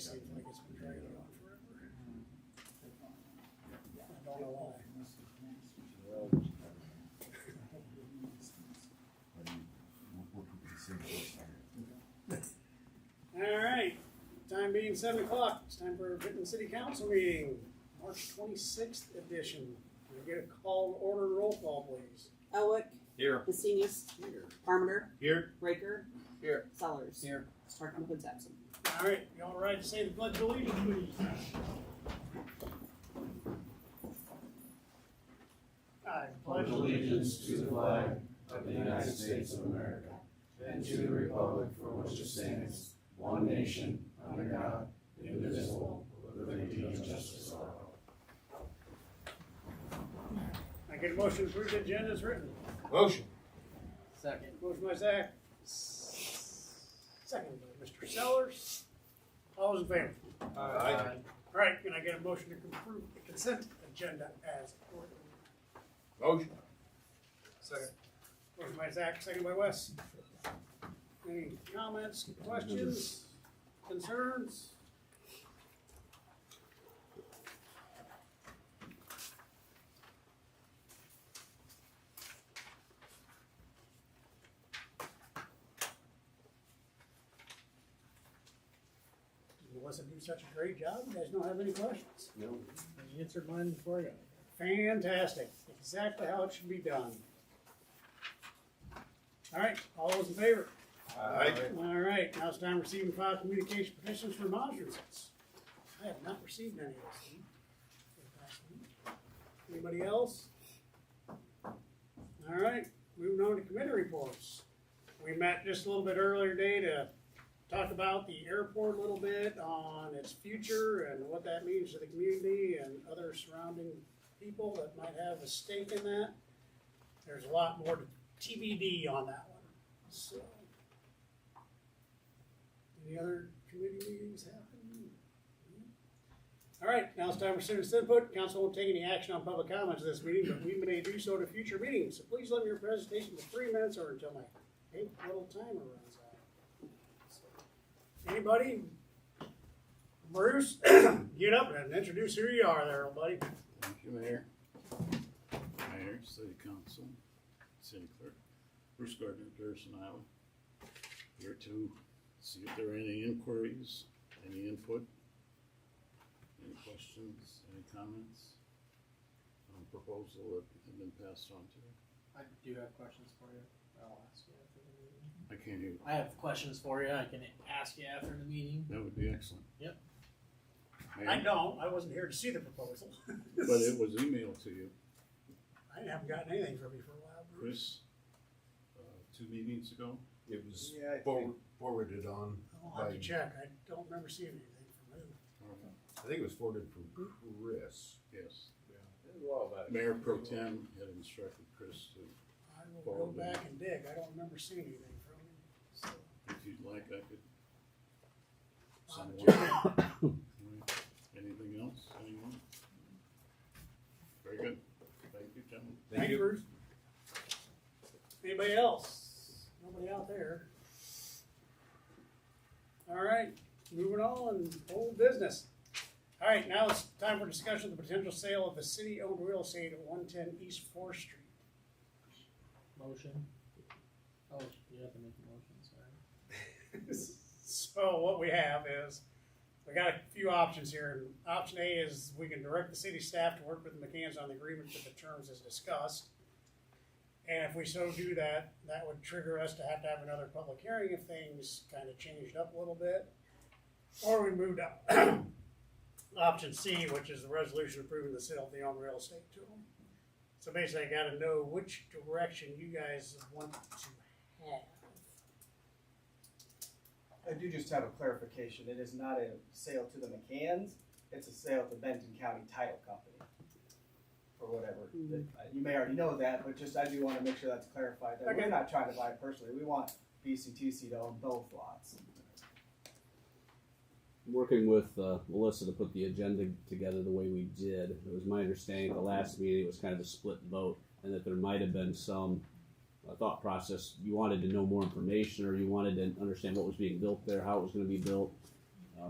seems like it's been dragging on forever. I don't know why. All right, time being 7 o'clock, it's time for a Benton City Council meeting, March 26th edition. Can I get a call to order and roll call, please? Elwick. Here. Messinius. Here. Farmer. Here. Raker. Here. Sellers. Here. Starkman's absent. All right, you all right to say the pledge of allegiance, please? I Pledge allegiance to the flag of the United States of America and to the republic for which it stands, one nation, under God, indivisible, with liberty and justice for all. I get a motion to approve the agenda as written. Motion. Second. Motion by Zach, second by Mr. Sellers. All those in favor? Aye. All right, can I get a motion to approve the consent agenda as ordered? Motion. Second. Motion by Zach, second by Wes. Any comments, questions, concerns? Did Melissa do such a great job? You guys don't have any questions? No. I answered mine before I got here. Fantastic. Exactly how it should be done. All right, all those in favor? Aye. All right, now it's time to receive and file communication petitions for monstrances. I have not received any of this. Anybody else? All right, moving on to committee reports. We met just a little bit earlier today to talk about the airport a little bit on its future and what that means to the community and other surrounding people that might have a stake in that. There's a lot more to TBD on that one, so. Any other committee meetings happen? All right, now it's time for citizen input. Council won't take any action on public comments at this meeting, but we may do so at a future meeting. So please limit your presentation to 3 minutes or until my pink little timer runs out. So, anybody? Bruce, get up and introduce who you are there, old buddy. Thank you, Mayor. Mayor, City Council, City Clerk, Bruce Gardner, Garrison, Iowa. Here to see if there are any inquiries, any input, any questions, any comments on the proposal that have been passed on to you. I do have questions for you. I'll ask you after the meeting. I can't hear you. I have questions for you. I can ask you after the meeting. That would be excellent. Yep. Mayor, I don't. I wasn't here to see the proposal. but it was emailed to you, I haven't gotten anything from you for a while, Bruce. Chris, 2 meetings ago. It was Yeah, forwarded on. I'll have to check. I don't remember seeing anything from you. I think it was forwarded from Chris. Yes. A while back. Mayor Pro Tem had instructed Chris to, I will go Forward. back and dig. I don't remember seeing anything from him. So, if you'd like, I could I'll send check. one. Anything else? Anyone? Very good. Thank you, gentlemen. Thank you, Bruce. Anybody else? Nobody out there. All right, moving on, old business. All right, now it's time for discussion of the potential sale of the city-owned real estate at 110 East 4th Street. Motion. Oh, you have to make a motion, sorry. So what we have is, we got a few options here. Option A is we can direct the city staff to work with the McCanns on the agreement to the terms as discussed. And if we so do that, that would trigger us to have another public hearing if things kind of changed up a little bit. Or we moved up. Option C, which is the resolution approving the sale of the owned real estate to them. So basically, I gotta know which direction you guys want to have. I do just have a clarification. It is not a sale to the McCanns. It's a sale to Benton County Title Company. Or whatever. You may already know that, but just I do want to make sure that's clarified. That Okay. We're not trying to buy it personally. We want BCTC to own both lots. Working with Melissa to put the agenda together the way we did, it was my understanding at the last meeting it was kind of a split vote, and that there might have been some thought process. You wanted to know more information, or you wanted to understand what was being built there, how it was going to be built.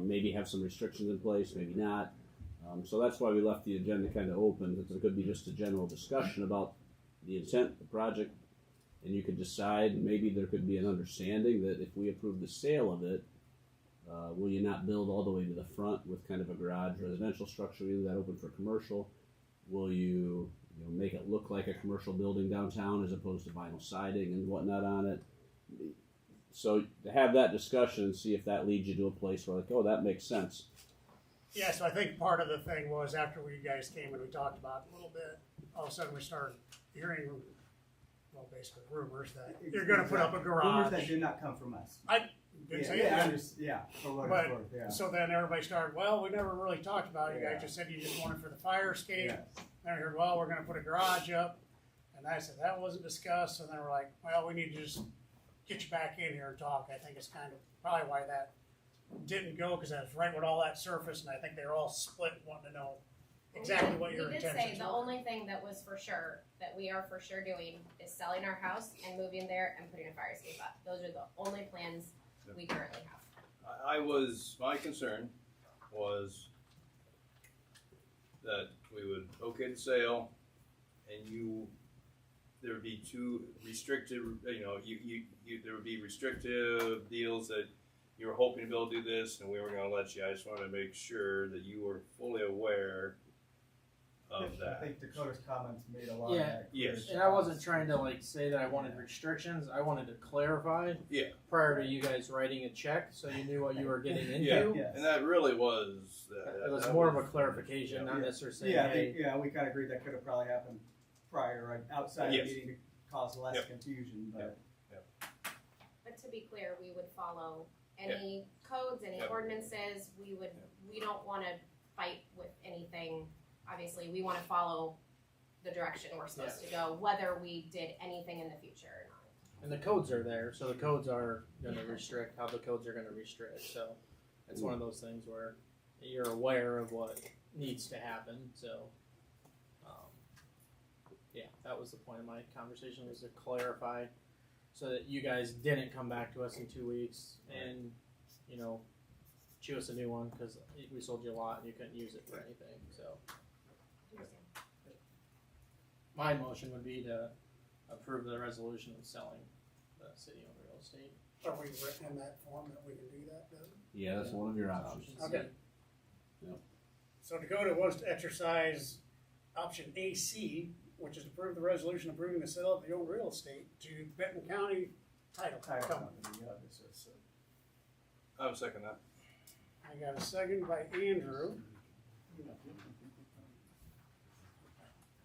maybe have some restrictions in place, maybe not. So that's why we left the agenda kind of open, that there could be just a general discussion about the intent, the project, and you could decide, maybe there could be an understanding that if we approve the sale of it, will you not build all the way to the front with kind of a garage residential structure, leave that open for commercial? Will you, make it look like a commercial building downtown as opposed to vinyl siding and whatnot on it? So to have that discussion and see if that leads you to a place where like, oh, that makes sense. Yeah, so I think part of the thing was after we guys came and we talked about it a little bit, all of a sudden we started hearing, well, basically rumors that you're gonna put up a Rumors that garage. did not come from us. Didn't Yeah, say yeah, I anything. for what But- it's worth, yeah. So then everybody started, well, we never really talked about it. You guys Yeah. just said you just wanted for the fire escape. Yes. Then we heard, well, we're gonna put a garage up. And I said, that wasn't discussed. And then we're like, well, we need to just get you back in here and talk. I think it's kind of probably why that didn't go, because that's right with all that surface. And I think they were all split wanting to know exactly what your We did say intentions the were. only thing that was for sure, that we are for sure doing, is selling our house and moving there and putting a fire escape up. Those are the only plans we currently have. My concern was that we would okay the sale and there would be too restricted, there would be restrictive deals that you were hoping to be able to do this and we were gonna let you. I just wanted to make sure that you were fully aware of I that. think Dakota's comments made a lot of Yeah. that clear. Yes. And I wasn't trying to like say that I wanted restrictions. I wanted to clarify. Yeah. Prior to you guys writing a check, so you knew what you were getting into. Yeah. Yes. And that really was. It was more of a clarification, not necessarily saying, Yeah, hey, we kind of agreed that could have probably happened prior, right, outside Yes. the meeting to cause less Yep. confusion, but. But to be clear, we would follow any codes, any Yep. ordinances. We don't wanna fight with anything. Obviously, we wanna follow the direction we're supposed to go, whether we did anything in the future or not. and the codes are there, so the codes are gonna restrict how the codes are gonna restrict, so it's one of those things where you're aware of what needs to happen, so. Yeah, that was the point of my conversation, was to clarify, so that you guys didn't come back to us in 2 weeks and, chew us a new one, cause we sold you a lot and you couldn't use it for anything, so. Understand? My motion would be to approve the resolution of selling the city-owned real estate. Are we written in that form that we can do that, Doug? Yeah, that's one of your options. Okay. So Dakota wants to exercise option AC, which is to approve the resolution approving the sale of the old real estate to Benton County Title Title Company. company, yeah, this is, I would second that. I got a second by Andrew.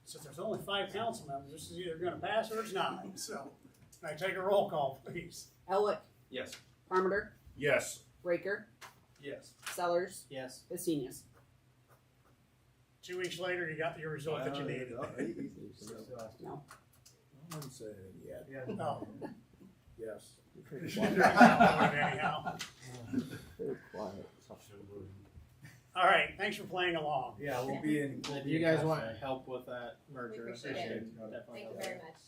Since there's only 5 council members, this is either gonna pass or it's not, so can I take a roll call, please? Elwick, Yes. Farmer, Yes. Raker, Yes. Sellers, Yes. Vasinius. 2 weeks later, you got your result that you needed. No. I wouldn't say it yet. yeah. Oh. Yes. Anyhow. Very quiet. All right, thanks for playing along. Yeah, we'll be in. If you guys want help with that merger, We appreciate it. definitely Thank you help. very much.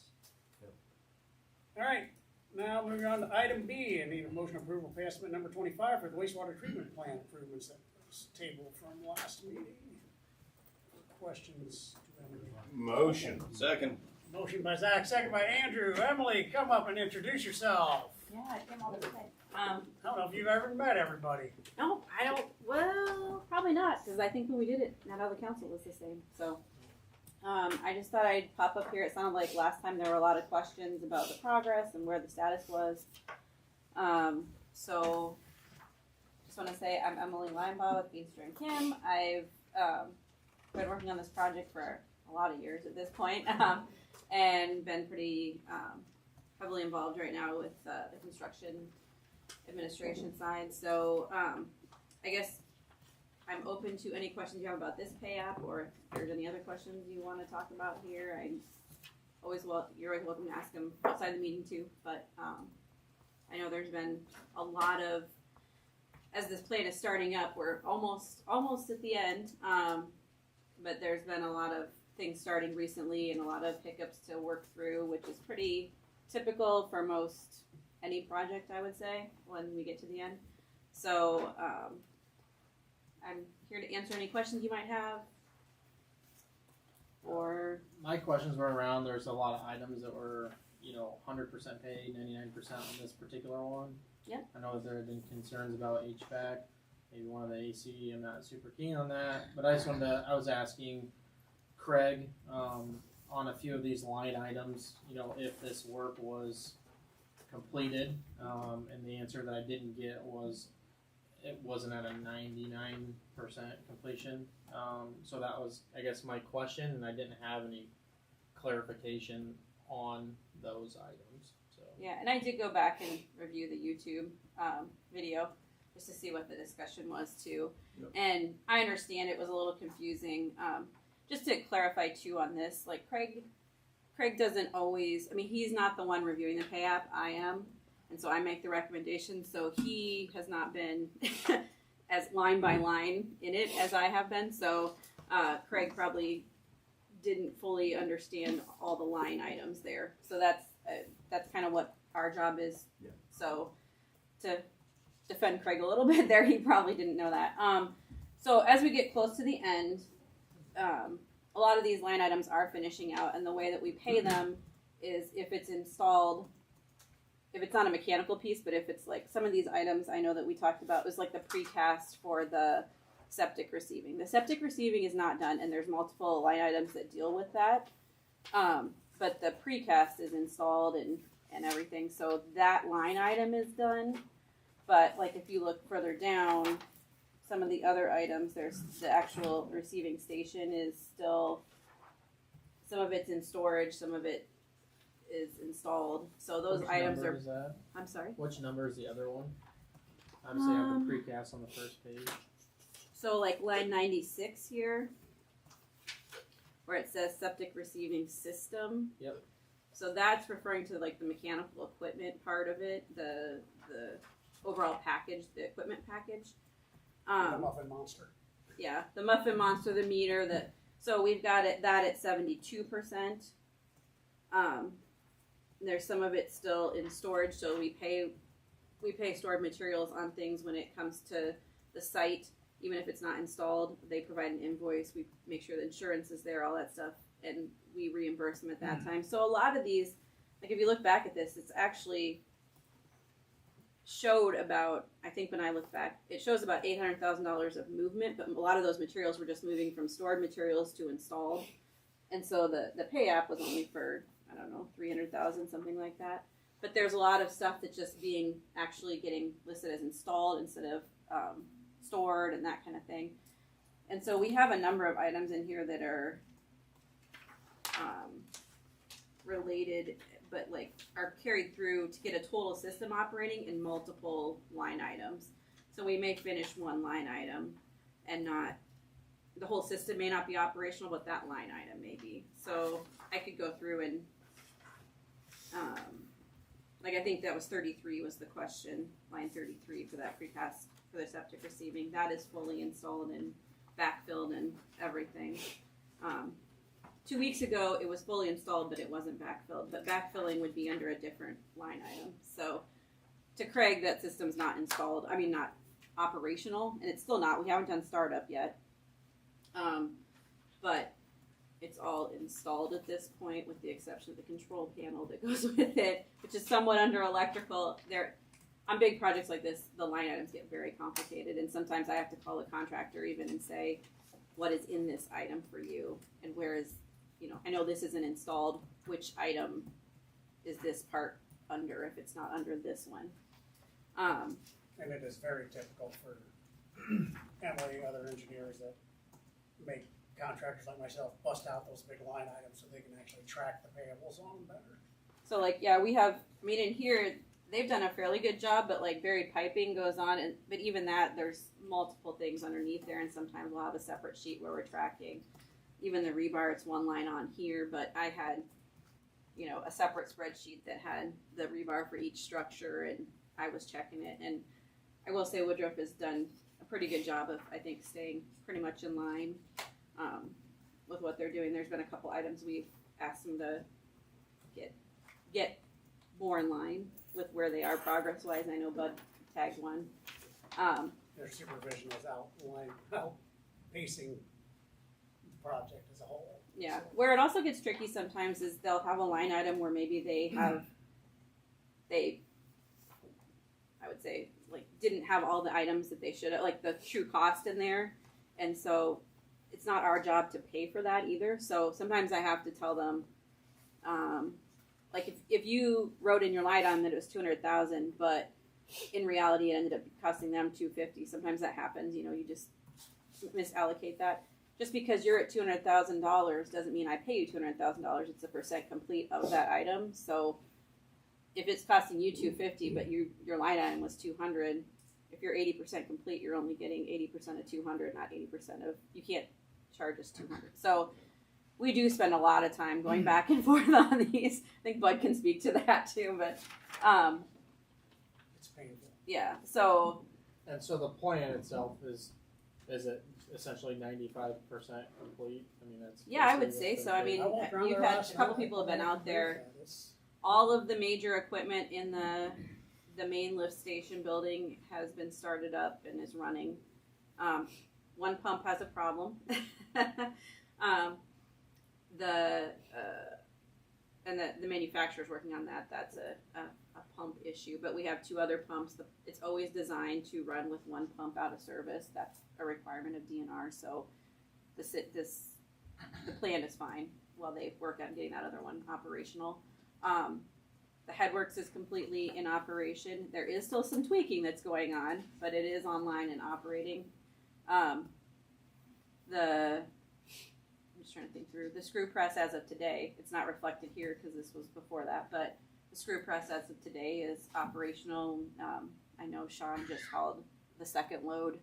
All right, now moving on to item B, I need a motion approval for estimate number 25 for the wastewater treatment plant improvements that was tabled from last meeting. Questions? Motion. Second. Motion by Zach, second by Andrew. Emily, come up and introduce yourself. Yeah, I came all this way. I don't know if you've ever met everybody. No, I don't. Well, probably not, because I think when we did it, not all the council was the same. So, I just thought I'd pop up here. It sounded like last time there were a lot of questions about the progress and where the status was. So, just want to say I'm Emily Linebaugh with Beaster and Kim. I've been working on this project for a lot of years at this point, and been pretty heavily involved right now with the construction administration side. So I guess I'm open to any questions you have about this pay app, or if there's any other questions you want to talk about here. You're always welcome to ask them outside the meeting too. But I know there's been a lot of, as this plan is starting up, we're almost at the end. But there's been a lot of things starting recently and a lot of hiccups to work through, which is pretty typical for most any project, I would say, when we get to the end. So I'm here to answer any questions you might have. Or My questions were around, there's a lot of items that were, 100% paid, 99% on this particular one. Yeah. I know that there have been concerns about HVAC, maybe one of the AC, I'm not super keen on that, but I was asking Craig, on a few of these line items, if this work was completed, and the answer that I didn't get was it wasn't at a 99% completion. So that was, I guess, my question, and I didn't have any clarification on those items. So yeah, and I did go back and review the YouTube video just to see what the discussion was too. Yep. And I understand it was a little confusing. Just to clarify too on this, like Craig doesn't always. I mean, he's not the one reviewing the pay app. I am. And so I make the recommendations, so he has not been as line by line in it as I have been. So Craig probably didn't fully understand all the line items there. So that's kind of what our job is. Yeah. So to defend Craig a little bit there, he probably didn't know that. So as we get close to the end, a lot of these line items are finishing out, and the way that we pay them is if it's installed. If it's not a mechanical piece, but if it's like some of these items I know that we talked about was like the precast for the septic receiving. The septic receiving is not done, and there's multiple line items that deal with that. But the precast is installed and everything, so that line item is done. But like if you look further down, some of the other items, there's the actual receiving station is still, some of it's in storage, some of it is installed. So those which items number are. is that? I'm sorry. Which number is the other one? Obviously, I have the precast on the first page. So like line 96 here, where it says septic receiving system. Yep. So that's referring to like the mechanical equipment part of it, the overall package, the equipment package. The Muffin Monster. Yeah, the Muffin Monster, the meter. So we've got that at 72%. There's some of it still in storage, so we pay stored materials on things when it comes to the site, even if it's not installed. They provide an invoice. We make sure the insurance is there, all that stuff, and we reimburse them at that time. So a lot of these, like if you look back at this, it's actually showed about, I think when I look back, it shows about $800,000 of movement, but a lot of those materials were just moving from stored materials to installed. And so the pay app was only for, I don't know, 300,000, something like that. But there's a lot of stuff that's just actually getting listed as installed instead of stored and that kind of thing. And so we have a number of items in here that are related, but like are carried through to get a total system operating in multiple line items. So we may finish one line item and not, the whole system may not be operational, but that line item may be. So I could go through and, like I think that was 33 was the question, line 33 for that precast for the septic receiving. That is fully installed and backfilled and everything. 2 weeks ago it was fully installed, but it wasn't backfilled. But backfilling would be under a different line item. So to Craig, that system's not installed. I mean, not operational, and it's still not. We haven't done startup yet. But it's all installed at this point, with the exception of the control panel that goes with it, which is somewhat under electrical. On big projects like this, the line items get very complicated, and sometimes I have to call the contractor even and say, what is in this item for you, and where is, I know this isn't installed, which item is this part under if it's not under this one. And it is very typical for Emily, other engineers that make contractors like myself bust out those big line items so they can actually track the payables on them better. So like, yeah, we have, in here, they've done a fairly good job, but like buried piping goes on, but even that, there's multiple things underneath there, and sometimes we'll have a separate sheet where we're tracking. Even the rebar, it's one line on here, but I had, a separate spreadsheet that had the rebar for each structure, and I was checking it. And I will say Woodruff has done a pretty good job of, I think, staying pretty much in line with what they're doing. There's been a couple items we've asked them to get more in line with where they are progress-wise. I know Bud tagged one. Their supervision is outpacing the project as a whole. Yeah, So, where it also gets tricky sometimes is they'll have a line item where maybe I would say, like, didn't have all the items that they should have, like the true cost in there, and so it's not our job to pay for that either. So sometimes I have to tell them, like if you wrote in your line item that it was 200,000, but in reality it ended up costing them 250. Sometimes that happens. You know, you just misallocate that. Just because you're at $200,000 doesn't mean I pay you $200,000. It's a percent complete of that item. So if it's costing you $250, but your line item was $200, if you're 80% complete, you're only getting 80% of $200, not 80% of. You can't charge us $200. So we do spend a lot of time going back and forth on these. I think Bud can speak to that too, but it's painful. yeah. So And so the plan itself is it essentially 95% complete? I mean, that's yeah, I would basically say what's so. been I mean, I walked around you've there had last a couple night. people have been out there. It's- All of the major equipment in the main lift station building has been started up and is running. One pump has a problem. The manufacturer's working on that. That's a pump issue. But we have 2 other pumps. It's always designed to run with 1 pump out of service. That's a requirement of DNR. So the plan is fine while they work on getting that other one operational. The Headworks is completely in operation. There is still some tweaking that's going on, but it is online and operating. I'm just trying to think through the screw press as of today. It's not reflected here because this was before that, but the screw press as of today is operational. I know Sean just hauled the second load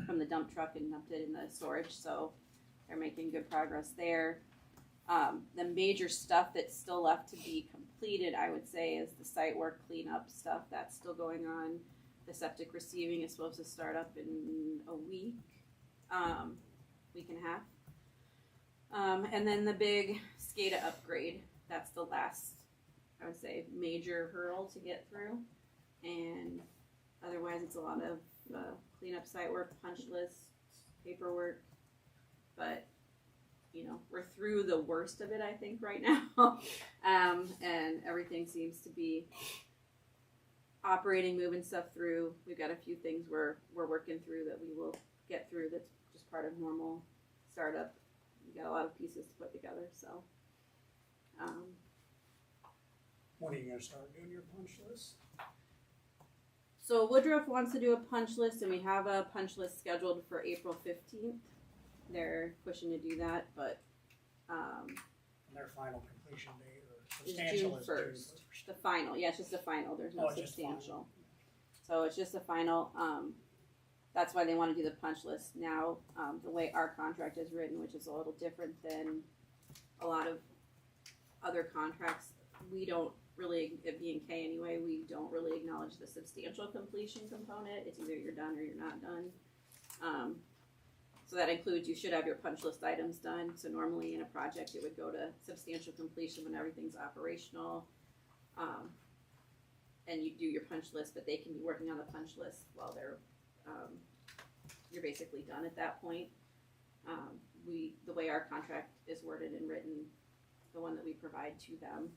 from the dump truck and dumped it in the storage, so they're making good progress there. The major stuff that's still left to be completed, I would say, is the site work cleanup stuff. That's still going on. The septic receiving is supposed to start up in a week, week and a half. And then the big SCADA upgrade. That's the last, I would say, major hurdle to get through. And otherwise, it's a lot of cleanup, site work, punch lists, paperwork. But you know, we're through the worst of it, I think, right now. And everything seems to be operating, moving stuff through. We've got a few things we're working through that we will get through. That's just part of normal startup. We got a lot of pieces to put together, so. When are you gonna start doing your punch list? So Woodruff wants to do a punch list, and we have a punch list scheduled for April 15th. They're pushing to do that, but And their final completion date or is substantial June is 1st. The final, yeah, it's just a final. There's no Oh, it's just substantial. So it's just a final. That's why they want to do the punch list now. The way our contract is written, which is a little different than a lot of other contracts, we don't really, at B&K anyway, we don't really acknowledge the substantial completion component. It's either you're done or you're not done. So that includes you should have your punch list items done. So normally in a project it would go to substantial completion when everything's operational. And you do your punch list, but they can be working on the punch list while they're, you're basically done at that point. The way our contract is worded and written, the one that we provide to them,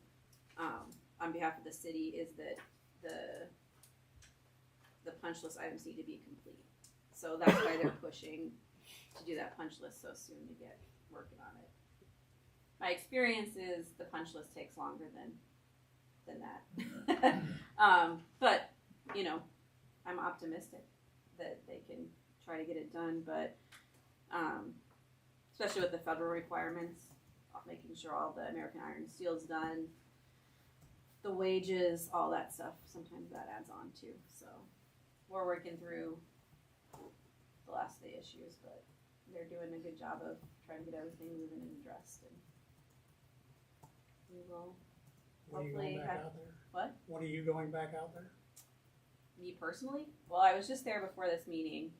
on behalf of the city, is that the punch list items need to be complete. So that's why they're pushing to do that punch list so soon to get working on it. My experience is the punch list takes longer than that. But, you know, I'm optimistic that they can try to get it done, but especially with the federal requirements, making sure all the American Iron and Steel is done, the wages, all that stuff, sometimes that adds on too. So we're working through the last of the issues, but they're doing a good job of trying to get everything moving and addressed, and we will When are you hopefully going back have, out there? what? When are you going back out there? Me personally? Well, I was just there before this meeting.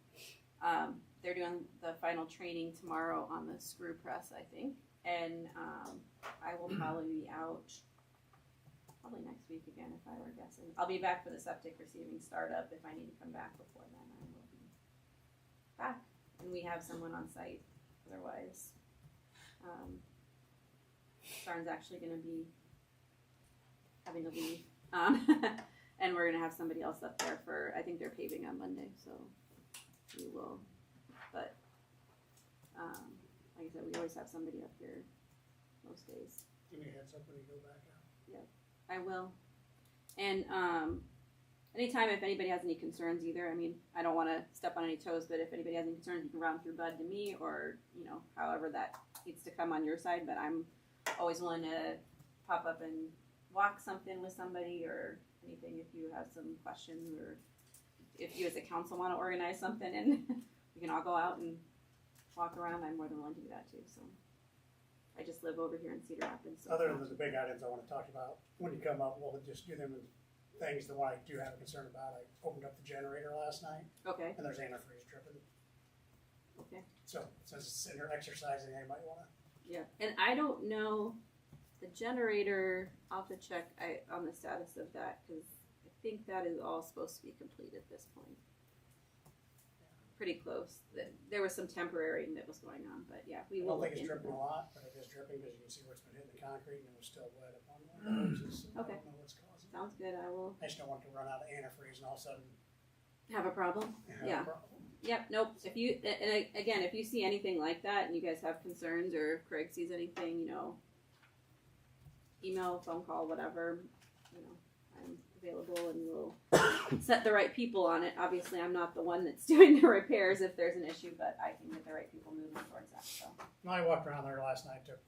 They're doing the final training tomorrow on the screw press, I think, and I will probably be out probably next week again if I were guessing. I'll be back for the septic receiving startup. If I need to come back before then, I will be back. And we have someone on site. Otherwise, Sarn's actually going to be having to leave. And we're going to have somebody else up there for, I think they're paving on Monday, so we will. But, like I said, we always have somebody up here most days. Give me a heads up when you go back out. I will. And anytime if anybody has any concerns either, I mean, I don't want to step on any toes, but if anybody has any concerns, you can round through Bud to me or, you know, however that needs to come on your side. But I'm always willing to pop up and walk something with somebody or anything if you have some questions or if you as a council want to organize something and we can all go out and walk around, I'm more than willing to do that too. So I just live over here in Cedar Rapids. So Other than the big items I want to talk about, when you come up, we'll just do them in things that I do have a concern about. I opened up the generator last night, Okay. and there's antifreeze dripping. Okay. So since it's in there exercising, anybody want to? Yeah, and I don't know the generator. I'll have to check on the status of that because I think that is all supposed to be complete at this point. Pretty close. There was some temporary that was going on, but yeah, we I will don't look think it's into dripping a that. lot, but it is dripping because you can see where it's been hitting the concrete and it was still wet up on the hoses. So Okay. I don't know what's causing it. Sounds good. I will I just don't want to run out of antifreeze and all of a sudden have a problem. have Yeah. a problem. Yep. Nope. If you and again, if you see anything like that and you guys have concerns or if Craig sees anything, you know, email, phone call, whatever. You know, I'm available and we'll set the right people on it. Obviously, I'm not the one that's doing the repairs if there's an issue, but I can get the right people moving towards that. So. No, I walked around there last night, took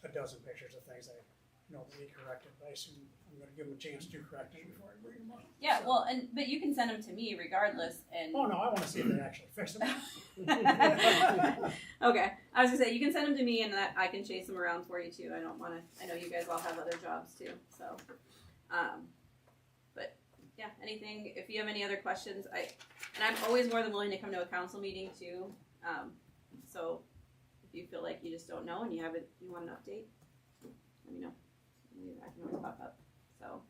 a dozen pictures of things that need corrected, but I assume I'm going to give them a chance to correct it before I bring them up. Yeah. So- Well, but you can send them to me regardless. And Oh no, I want to see if they actually fix them. Okay, I was gonna say you can send them to me, and that I can chase them around for you too. I don't want to. I know you guys all have other jobs too, so. But yeah, anything. If you have any other questions, I'm always more than willing to come to a council meeting too. So if you feel like you just don't know and you want an update, let me know. I can always pop up. So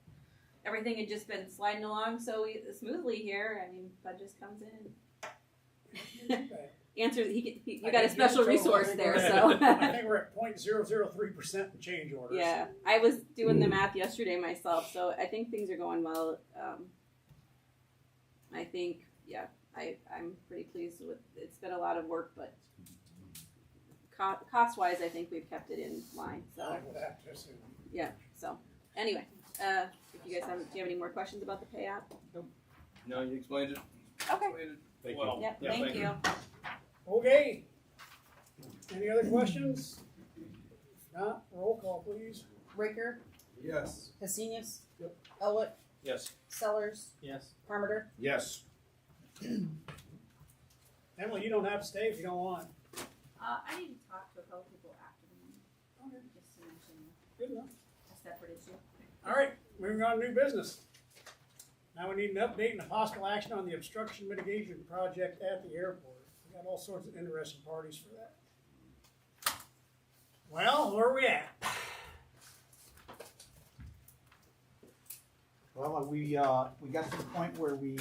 everything had just been sliding along so smoothly here. I mean, Bud just comes in and answers. You got a special resource there, so. I think we're at 0.003% in change orders. Yeah, I was doing the math yesterday myself, so I think things are going well. I think, yeah, I'm pretty pleased with. It's been a lot of work, but cost-wise, I think we've kept it in line. So I would have to assume. yeah. So anyway, if you guys do you have any more questions about the pay app? No, you explained it. Okay. Explained it Thank you. well. Yep. Yeah, Thank you. Okay. Any other questions? If not, roll call, please. Ricker, Yes. Hessenius. Yep. Elwood, Yes. Sellers, Yes. Parmenter. Yes. Emily, you don't have to stay if you don't want. I need to talk to a couple people after the meeting, just to mention Good enough. a separate issue. All right, moving on to new business. Now we need an update and a possible action on the obstruction mitigation project at the airport. We got all sorts of interested parties for that. Well, where are we at? Well, we got to the point where we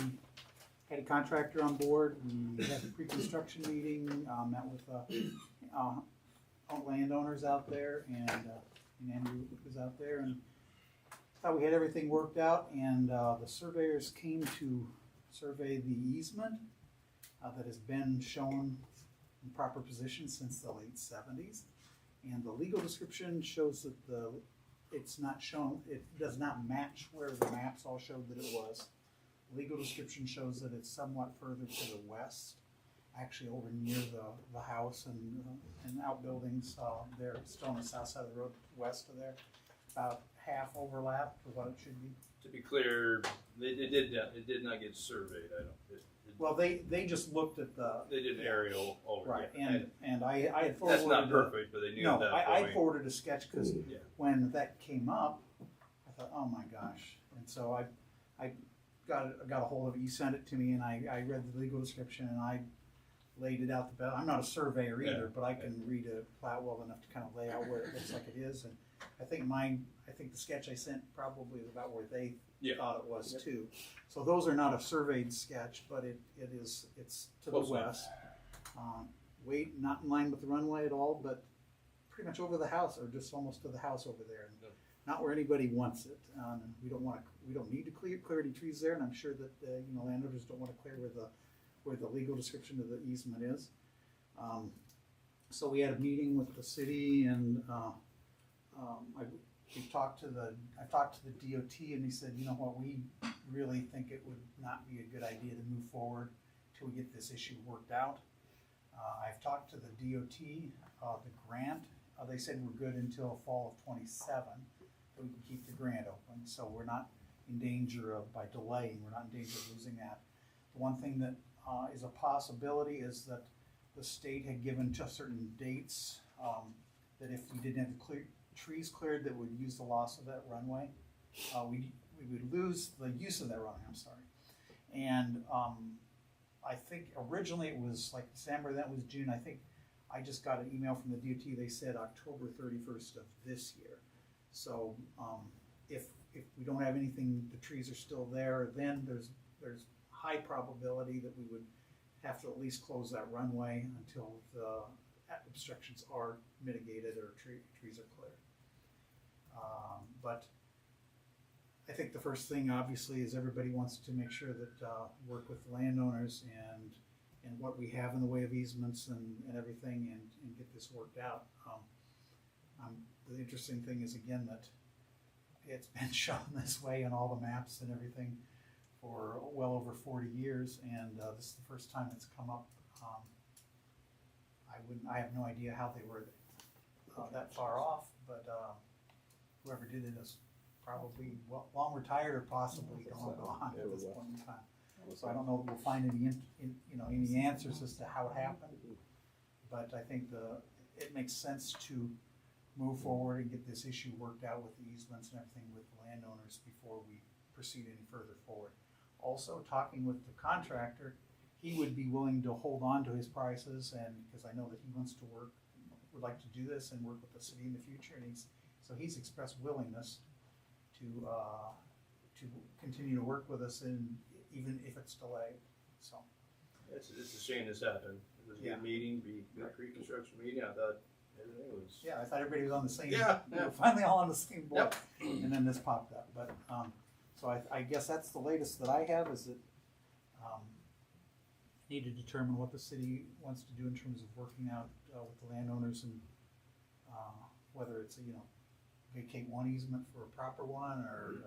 had a contractor on board. We had a pre-construction meeting, met with landowners out there, and Andrew was out there, and thought we had everything worked out. And the surveyors came to survey the easement that has been shown in proper position since the late 70s. And the legal description shows that it's not shown, it does not match where the maps all showed that it was. Legal description shows that it's somewhat further to the west, actually over near the house and outbuildings there, still on the south side of the road, west of there. About half overlap to what it should be. To be clear, it did not get surveyed. I don't. Well, they just looked at the. They did an aerial over. Right, yeah. and I had forwarded. That's not perfect, but they knew No, that. I forwarded a sketch because Yeah. when that came up, I thought, oh my gosh. And so I got a hold of it. You sent it to me, and I read the legal description, and I laid it out the best. I'm not a surveyor either, Yeah. but I can read a plat well enough to kind of lay out where it looks like it is. And I think the sketch I sent probably is about where they Yeah. thought it was Yep. too. So those are not a surveyed sketch, but it's to Close the enough. west. Not in line with the runway at all, but pretty much over the house, or just almost to the house over there. And Yep. not where anybody wants it. And we don't need to clear any trees there, and I'm sure that landowners don't want to clear where the legal description of the easement is. So we had a meeting with the city, and I talked to the DOT, and he said, you know what, we really think it would not be a good idea to move forward till we get this issue worked out. I've talked to the DOT, the grant. They said we're good until fall of '27, that we can keep the grant open. So we're not in danger of, by delaying, we're not in danger of losing that. The one thing that is a possibility is that the state had given just certain dates, that if we didn't have the trees cleared, that would use the loss of that runway. We would lose the use of that runway, I'm sorry. And I think originally it was like December, that was June. I think I just got an email from the DOT, they said October 31st of this year. So if we don't have anything, the trees are still there, then there's high probability that we would have to at least close that runway until the obstructions are mitigated or trees are cleared. But I think the first thing obviously is everybody wants to make sure that work with the landowners and what we have in the way of easements and everything and get this worked out. The interesting thing is again that it's been shown this way on all the maps and everything for well over 40 years, and this is the first time it's come up. I have no idea how they were that far off, but whoever did it is probably long retired or possibly gone at this point in time. So I don't know if we'll find any answers as to how it happened, but I think it makes sense to move forward and get this issue worked out with the easements and everything with the landowners before we proceed any further forward. Also, talking with the contractor, he would be willing to hold on to his prices, and because I know that he wants to would like to do this and work with the city in the future, and he's expressed willingness to continue to work with us, and even if it's delayed. So It's a shame this happened. It was a good meeting, good pre-construction meeting. I thought everything was. yeah, I thought everybody was on the same. Yeah, We yeah. were finally all on the same board, Yep. and then this popped up. But so I guess that's the latest that I have is that need to determine what the city wants to do in terms of working out with the landowners and whether it's vacate one easement for a proper one, or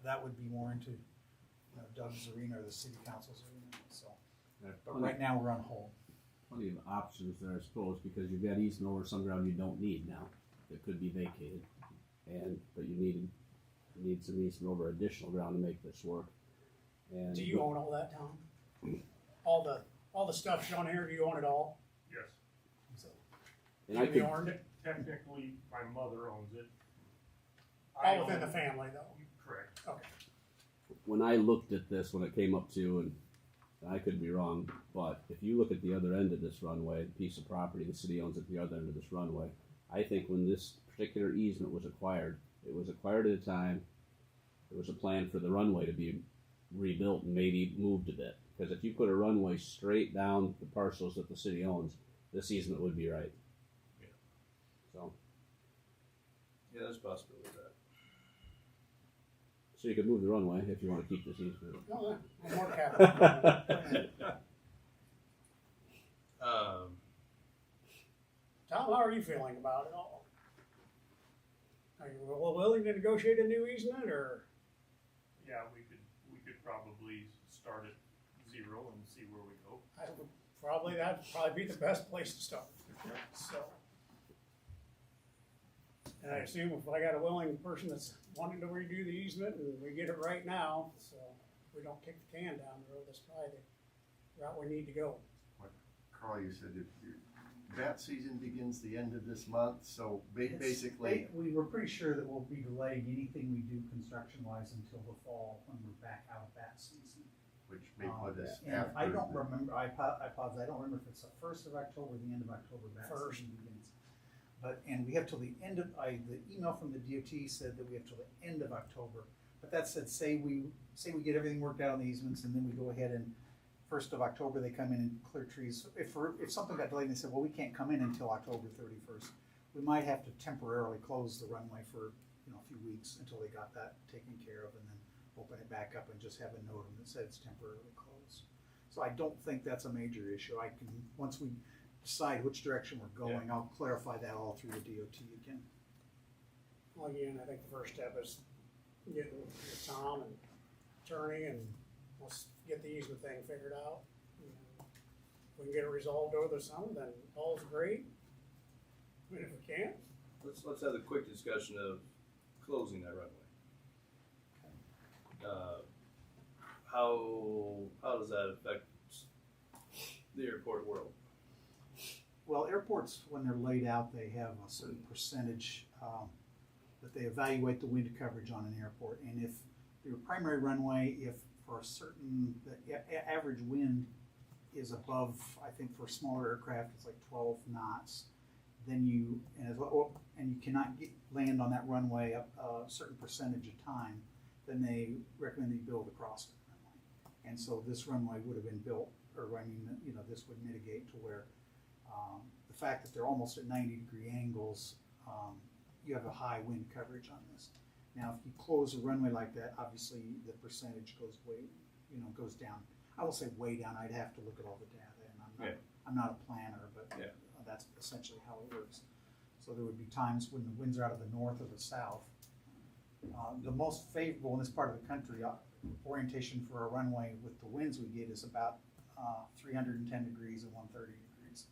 that would be more into Doug's arena or the city council's arena. So, but right now we're on hold. Plenty of options there, I suppose, because you've got easement over some ground you don't need now that could be vacated, but you need some easement over additional ground to make this work. And Do you own all that, Tom? All the stuff shown here, do you own it all? Yes. So, and I you could, owned it? Technically, my mother owns it. All within the family, though? Correct. Okay. when I looked at this, when it came up to, and I could be wrong, but if you look at the other end of this runway, the piece of property the city owns at the other end of this runway, I think when this particular easement was acquired, it was acquired at a time, there was a plan for the runway to be rebuilt and maybe moved a bit. Because if you put a runway straight down the parcels that the city owns, this easement would be right. Yeah. So. Yeah, there's a possibility of that. So you could move the runway if you want to keep this easement. Oh, yeah. More capital. Tom, how are you feeling about it all? Are you willing to negotiate a new easement, or? Yeah, we could probably start at 0 and see where we go. That'd probably be the best place to start. So. And I assume if I got a willing person that's wanting to redo the easement and we get it right now, so we don't kick the can down the road, that's probably the route we need to go. Carl, you said that season begins the end of this month, so basically. We were pretty sure that we'll be delaying anything we do construction-wise until the fall when we're back out of that season. Which may put us And after. I don't remember, I apologize, I don't remember if it's the 1st of October or the end of October that First. season begins. And we have till the end of, the email from the DOT said that we have till the end of October. But that said, say we get everything worked out on the easements, and then we go ahead and 1st of October they come in and clear trees. If something got delayed and they said, well, we can't come in until October 31st, we might have to temporarily close the runway for a few weeks until they got that taken care of, and then open it back up and just have a note that says it's temporarily closed. So I don't think that's a major issue. Once we decide which direction we're going, I'll clarify that all through the DOT again. Well, again, I think the first step is getting with Tom and attorney, and let's get the easement thing figured out. If we can get it resolved over the summer, then all's great. I mean, if we can't, Let's have a quick discussion of closing that runway. How does that affect the airport world? Well, airports, when they're laid out, they have a certain percentage that they evaluate the wind coverage on an airport. And if your primary runway, if for a certain, the average wind is above, I think for smaller aircraft, it's like 12 knots, then you cannot land on that runway a certain percentage of time, then they recommend that you build a crossing runway. And so this runway would have been built, this would mitigate to where the fact that they're almost at 90-degree angles, you have a high wind coverage on this. Now, if you close a runway like that, obviously the percentage goes goes down. I won't say way down. I'd have to look at all the data, and I'm not a planner, but that's essentially how it works. So there would be times when the winds are out of the north or the south. The most favorable in this part of the country orientation for a runway with the winds we get is about 310 degrees and 130 degrees.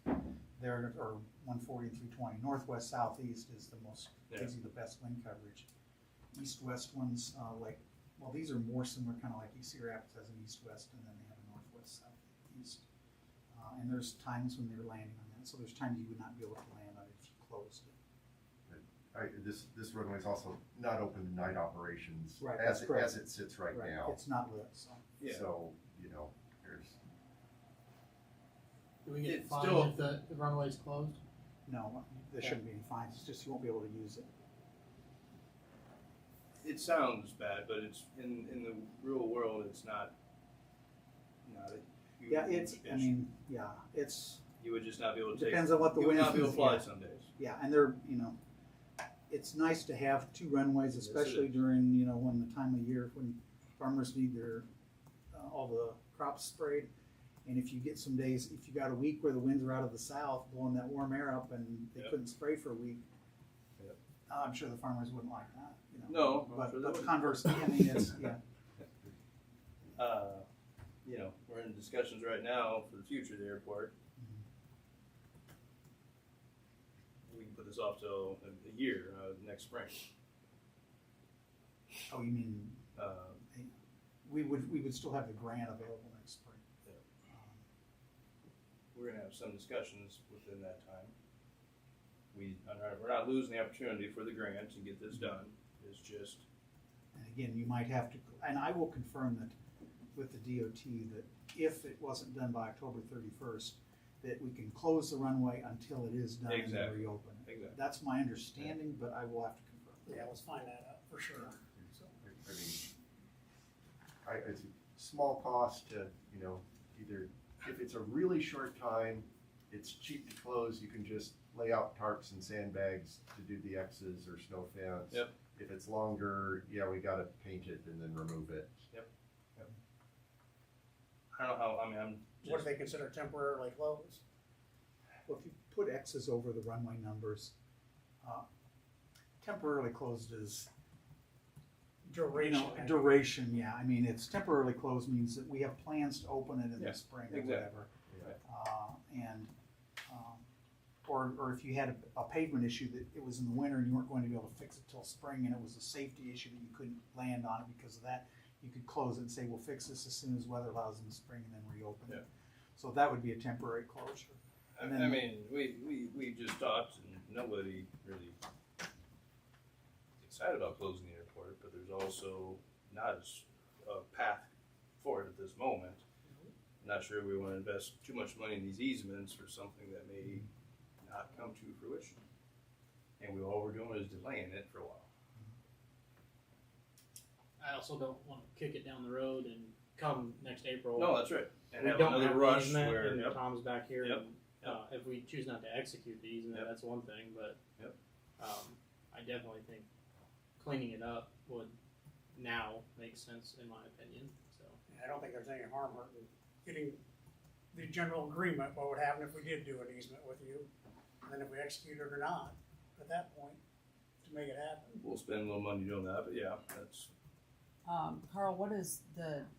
There, or 140 and 320. Northwest, southeast is gives you the best wind coverage. East-west ones, these are more similar, kind of like Cedar Rapids has an east-west, and then they have a northwest, southeast. And there's times when they're landing on that. So there's times you would not be able to land on it if you closed it. This runway is also not open to night operations Right, as that's correct. it sits right now. It's not lit, so. So, there's. Do we get It's fined still- if the runway's closed? No, there shouldn't be any fines. It's just you won't be able to use it. It sounds bad, but it's in the real world. It's not a huge issue. It's. You would just not be able to Depends take. on what the you would wind not be able is, to fly yeah. some days. Yeah, and they're, it's nice to have two runways, Yes, it especially is. during, when the time of year when farmers need their, all the crops sprayed. And if you get some days, if you got a week where the winds are out of the south, blowing that warm air up and they couldn't spray for a week, I'm sure the farmers wouldn't like that, No, I'm But, sure they but wouldn't. conversely, it's, yeah. We're in discussions right now for the future of the airport. We can put this off till a year, next spring. Oh, you mean, we would still have the grant available next spring. We're gonna have some discussions within that time. We're not losing the opportunity for the grant to get this done. It's just, And again, you might have to, and I will confirm that with the DOT that if it wasn't done by October 31st, that we can close the runway until it is done and then Exactly. reopen it. Exactly. That's my understanding, but I will have to confirm. yeah, let's find that out for sure. So, It's a small cost to, either, if it's a really short time, it's cheap to close, you can just lay out tarps and sandbags to do the X's or snow fence. Yep. If it's longer, we gotta paint it and then remove it. I don't know how, I'm what do just, they consider temporarily closed? Well, if you put X's over the runway numbers, temporarily closed is, Duration. duration, yeah. I mean, it's temporarily closed means that we have plans to open it in Yeah, the spring or exactly. whatever. Or if you had a pavement issue that it was in the winter and you weren't going to be able to fix it till spring and it was a safety issue that you couldn't land on it because of that, you could close it and say, we'll fix this as soon as weather allows in the spring and then reopen it. So that would be a temporary closure. I And then- mean, we just talked and nobody really is excited about closing the airport, but there's also not a path for it at this moment. I'm not sure we want to invest too much money in these easements for something that may not come to fruition. And all we're doing is delaying it for a while. I also don't wanna kick it down the road and come next April. No, that's right. And We have don't another have the rush easement where, and yep, Tom's back here Yep. and, if we choose not to execute the easement, Yep. that's one thing, but, Yep. I definitely think cleaning it up would now make sense in my opinion, so. I don't think there's any harm in getting the general agreement, what would happen if we did do an easement with you, and then if we execute it or not, at that point, to make it happen. we'll spend a little money doing that, but yeah, that's, Carl, what is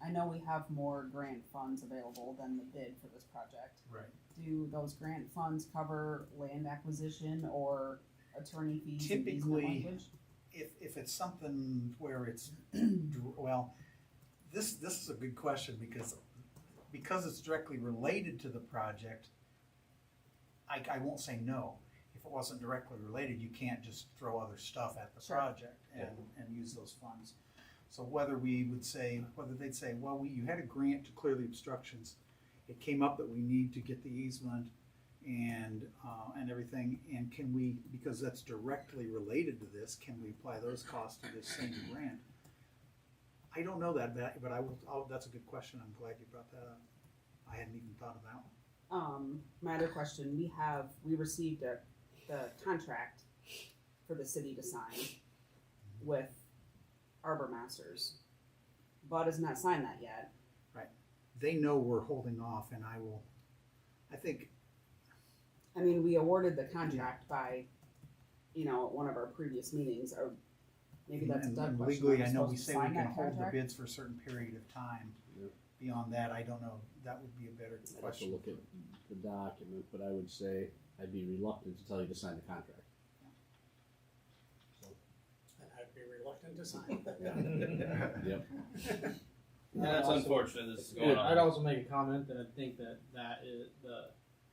I know we have more grant funds available than the bid for this project. Right. Do those grant funds cover land acquisition or attorney fees and easement Typically, language? if it's something where it's, well, this is a good question because it's directly related to the project, I won't say no. If it wasn't directly related, you can't just throw other stuff at the Sure. project and use those funds. So whether they'd say, well, you had a grant to clear the obstructions. It came up that we need to get the easement and everything, and can we, because that's directly related to this, can we apply those costs to this same grant? I don't know that, but that's a good question. I'm glad you brought that up. I hadn't even thought of that one. My other question, we received the contract for the city to sign with Arbor Masters. Bud has not signed that yet. They know we're holding off, and I mean, we awarded the contract by, at one of our previous meetings, or maybe that's a Doug and question. legally, Are I know we supposed to say we sign can that hold the contract? bids for a certain period of time. Yep. Beyond that, I don't know. That would be a better I'd have to question. look at the document, but I would say I'd be reluctant to tell you to sign the contract. And I'd be reluctant to sign it. Yep. yeah, that's unfortunate this is going I'd on. also make a comment that I think that is, the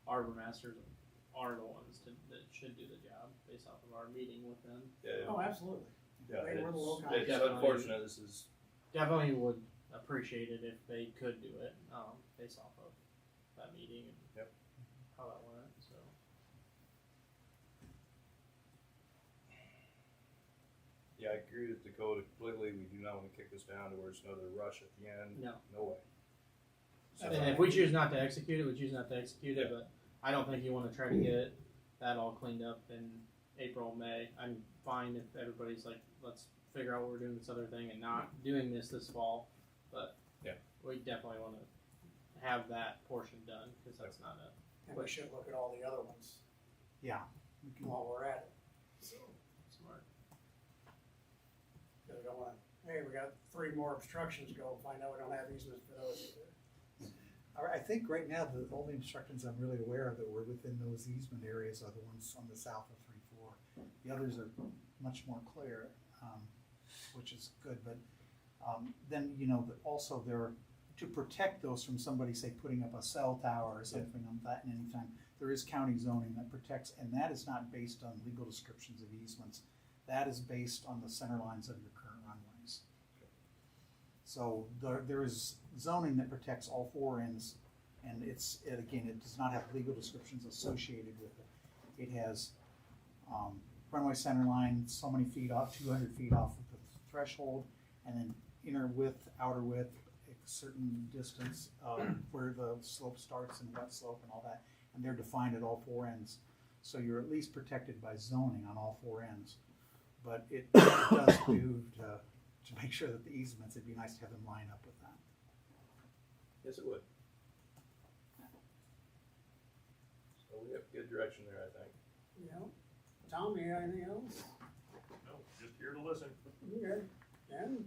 Arbor Masters are the ones that should do the job based off of our meeting with them. Yeah, Oh, absolutely. yeah, They were the low it's contract. unfortunate, this is, Definitely would appreciate it if they could do it, based off of that meeting and Yep. how that went, so. yeah, I agree with Dakota completely, we do not wanna kick this down to where it's another rush at the end. No. No way. And if we choose not to execute it, we choose not to execute it, but I don't think you wanna try to get that all cleaned up in April, May. I'm fine if everybody's like, let's figure out what we're doing this other thing and not doing this fall, but Yeah. we definitely wanna have that portion done, cause that's not a, And we should look at all the other ones Yeah. We can- while we're at it. smart. Because we don't wanna, hey, we got 3 more obstructions, go and find out we don't have easements for those either. I think right now, the only instructions I'm really aware of that were within those easement areas are the ones on the south of 3-4. The others are much more clear, which is good, but then, also there, to protect those from somebody, say, putting up a cell tower or something on that in any time, there is county zoning that protects, and that is not based on legal descriptions of easements. That is based on the center lines of your current runways. So there is zoning that protects all 4 ends, and it does not have legal descriptions associated with it. It has runway center line, so many feet off, 200 feet off of the threshold, and then inner width, outer width, a certain distance where the slope starts and wet slope and all that, and they're defined at all 4 ends. So you're at least protected by zoning on all 4 ends. But it does do to make sure that the easements, it'd be nice to have them line up with that. Yes, it would. So we have good direction there, I think. Tom, you got anything else? No, just here to listen. Okay. Ken?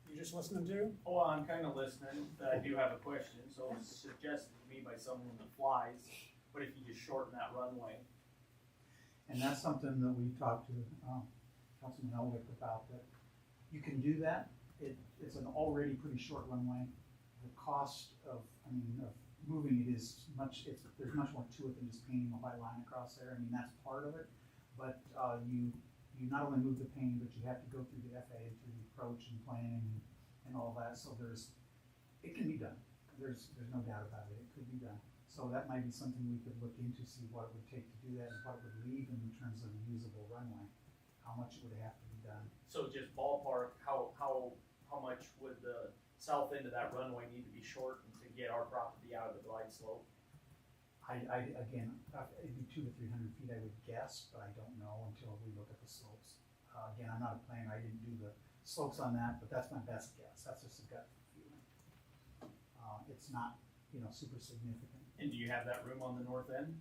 You just listening too? Oh, I'm kinda listening, but I do have a question, so it's suggested to me by someone that flies, what if you just shorten that runway? And that's something that we talked to Councilman Elwick about, that you can do that. It's an already pretty short runway. The cost of moving it is there's much more to it than just painting a white line across there. That's part of it. But you not only move the painting, but you have to go through the FAA, through the approach and planning and all that. So it can be done. There's no doubt about it. It could be done. So that might be something we could look into, see what it would take to do that and what it would leave in terms of a usable runway. How much would have to be done? So just ballpark, how much would the south end of that runway need to be shortened to get our property out of the glide slope? Again, it'd be 200 to 300 feet, I would guess, but I don't know until we look at the slopes. Again, I'm not a planner, I didn't do the slopes on that, but that's my best guess, that's just a gut feeling. It's not, super significant. And do you have that room on the north end?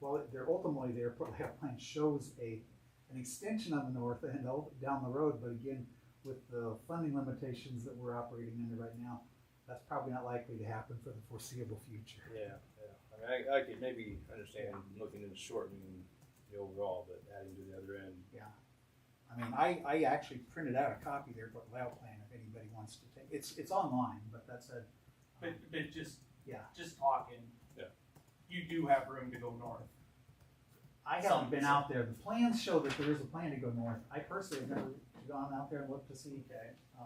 Well, their plan shows an extension on the north end down the road, but again, with the funding limitations that we're operating under right now, that's probably not likely to happen for the foreseeable future. Yeah. I mean, I could maybe understand looking into shortening the overall, but adding to the other end. Yeah. I mean, I actually printed out a copy there for the layout plan if anybody wants to take, it's online, but that's a. But just Yeah. just talking. Yeah. You do have room to go north. I haven't been out there. The plans show that there is a plan to go north. I personally have never gone out there and looked to see,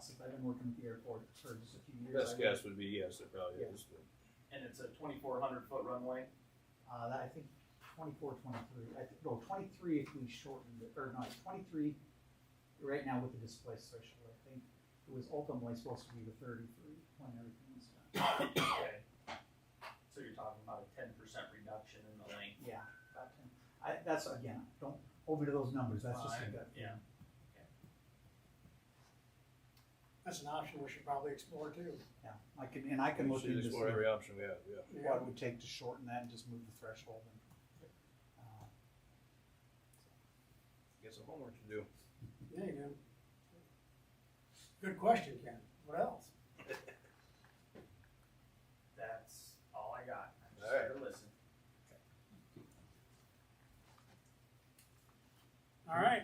since I've been working at the airport for just a few years. Best guess would be yes, it probably is. But. And it's a 2,400 foot runway. I think 24, 23. 23 if we shortened it, or no, 23 right now with the displaced threshold. I think it was ultimately supposed to be the 33 when everything was done. Okay. So you're talking about a 10% reduction in the length. Yeah, about 10. That's, again, don't hold me to those numbers. That's just a gut feeling. Yeah. That's an option we should probably explore too. Yeah, I can look We should into explore every option we have. Yeah. what it would take to shorten that and just move the threshold. Get some homework to do. Yeah, you do. Good question, Ken. What else? That's all I got. I'm just All right. here to listen. All right.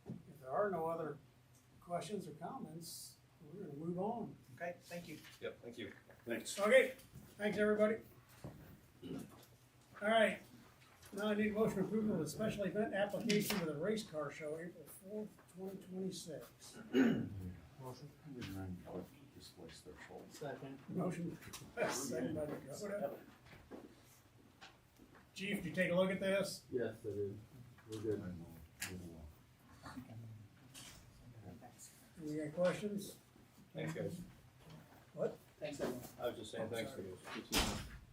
If there are no other questions or comments, we're gonna move on. Okay, thank you. Yep. Thank you. Thanks. Okay, thanks, everybody. All right, now I need a motion approval of the special event application for the race car show, April 4th, 2026. Motion. Displace threshold. Second. Motion, second by Dakota. Chief, did you take a look at this? Yes, it is. We're good. Any questions? Thanks, guys. What? Thanks, everyone. I was just saying thanks for this.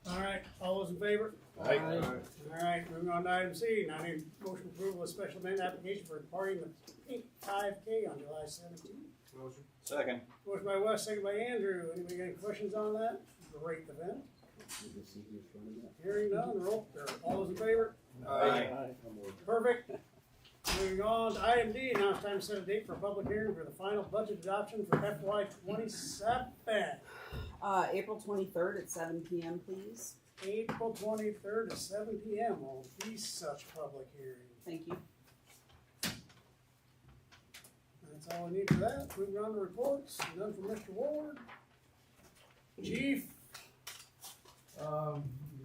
All right, all those in favor? Aye. All right, moving on to item C, now I need motion approval of special event application for departing the Pink 5K on July 17th. Motion. Second. Motion by Wes, second by Andrew. Anybody got any questions on that? Great event. Hearing none, roll, or all those in favor? Aye. Perfect. Moving on to item D, now it's time to set a date for a public hearing for the final budget adoption for FY 27. April 23rd at 7 p.m. please. April 23rd at 7 p.m. will be such public hearing. Thank you. That's all I need for that. Moving on to reports, none from Mr. Ward. Chief? We